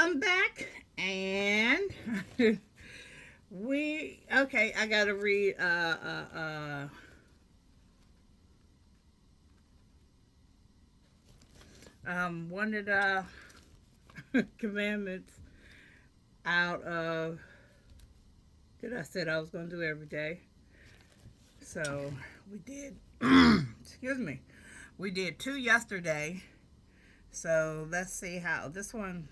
I'm back, and I gotta read one of the commandments out of that I said I was gonna do every day. So we did. Excuse me. We did two yesterday. So let's see how this one.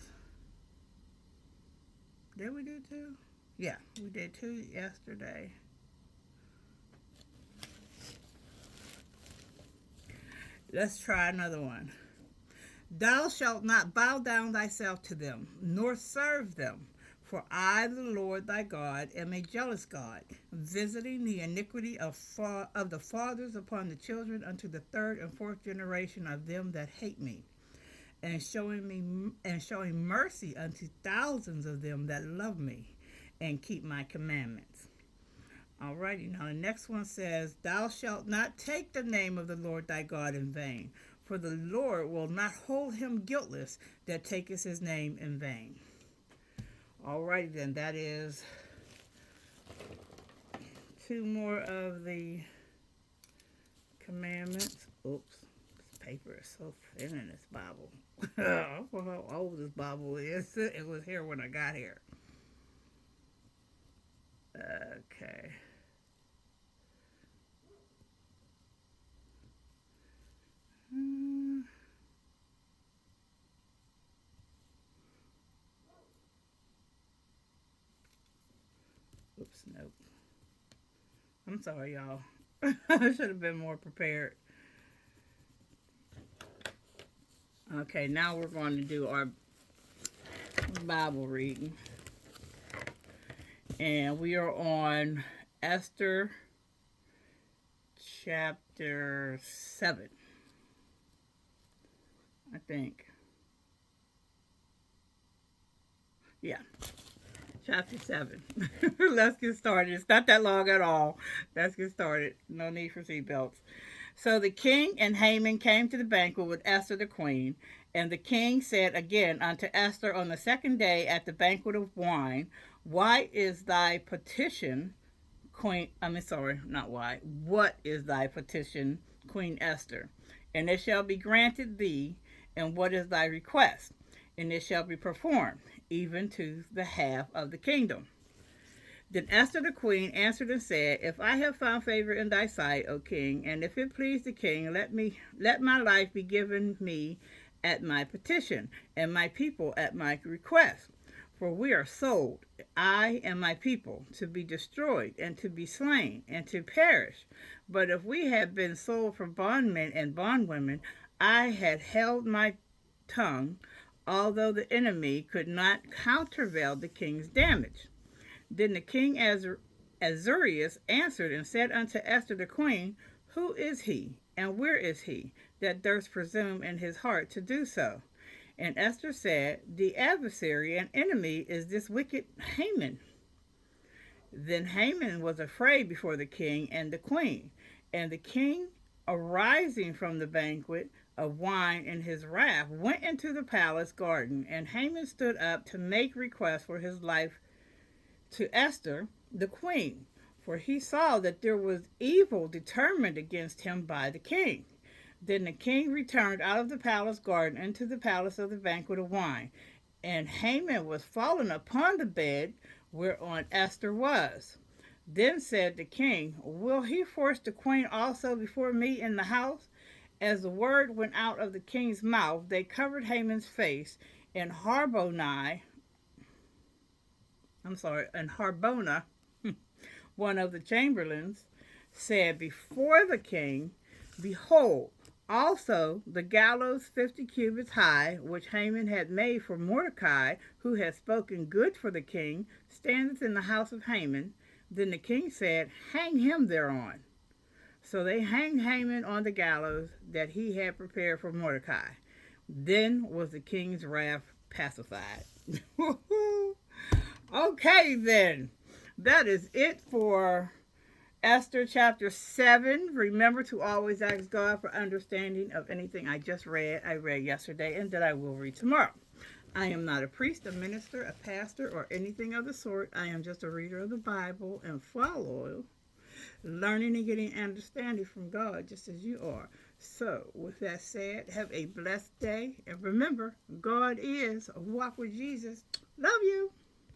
Did we do two? Yeah, we did two yesterday. Let's try another one. Thou shalt not bow down thyself to them, nor serve them. For I, the Lord thy God, am a jealous God, visiting the iniquity of the fathers upon the children unto the third and fourth generation of them that hate me, and showing mercy unto thousands of them that love me and keep my commandments. Alrighty, now the next one says, Thou shalt not take the name of the Lord thy God in vain, for the Lord will not hold him guiltless that taketh his name in vain. Alrighty then, that is two more of the commandments. Oops, this paper is so thin in this Bible. I don't know how old this Bible is. It was here when I got here. Okay. Hmm. Oops, nope. I'm sorry, y'all. I should have been more prepared. Okay, now we're going to do our Bible reading. And we are on Esther chapter 7, I think. Yeah, chapter 7. Let's get started. It's not that long at all. Let's get started. No need for seatbelts. So the king and Haman came to the banquet with Esther the queen. And the king said again unto Esther on the second day at the banquet of wine, Why is thy petition, Queen? I mean, sorry, not why. What is thy petition, Queen Esther? And it shall be granted thee. And what is thy request? And it shall be performed, even to the half of the kingdom. Then Esther the queen answered and said, If I have found favor in thy sight, O king, and if it please the king, let my life be given me at my petition, and my people at my request. For we are sold, I and my people, to be destroyed, and to be slain, and to perish. But if we had been sold for bondmen and bondwomen, I had held my tongue, although the enemy could not countervail the king's damage. Then the king Azurius answered and said unto Esther the queen, Who is he, and where is he, that durst presume in his heart to do so? And Esther said, The adversary and enemy is this wicked Haman. Then Haman was afraid before the king and the queen. And the king, arising from the banquet of wine in his wrath, went into the palace garden. And Haman stood up to make request for his life to Esther the queen, for he saw that there was evil determined against him by the king. Then the king returned out of the palace garden into the palace of the banquet of wine, and Haman was fallen upon the bed whereon Esther was. Then said the king, Will he force the queen also before me in the house? As the word went out of the king's mouth, they covered Haman's face, and Harbona, one of the chamberlains, said before the king, Behold, also the gallows 50 cubits high, which Haman had made for Mordecai, who had spoken good for the king, standeth in the house of Haman. Then the king said, Hang him thereon. So they hanged Haman on the gallows that he had prepared for Mordecai. Then was the king's wrath pacified. Okay, then. That is it for Esther chapter 7. Remember to always ask God for understanding of anything I read yesterday, and that I will read tomorrow. I am not a priest, a minister, a pastor, or anything of the sort. I am just a reader of the Bible and follower, learning and getting understanding from God just as you are. So, with that said, have a blessed day. And remember, God is. Walk with Jesus. Love you.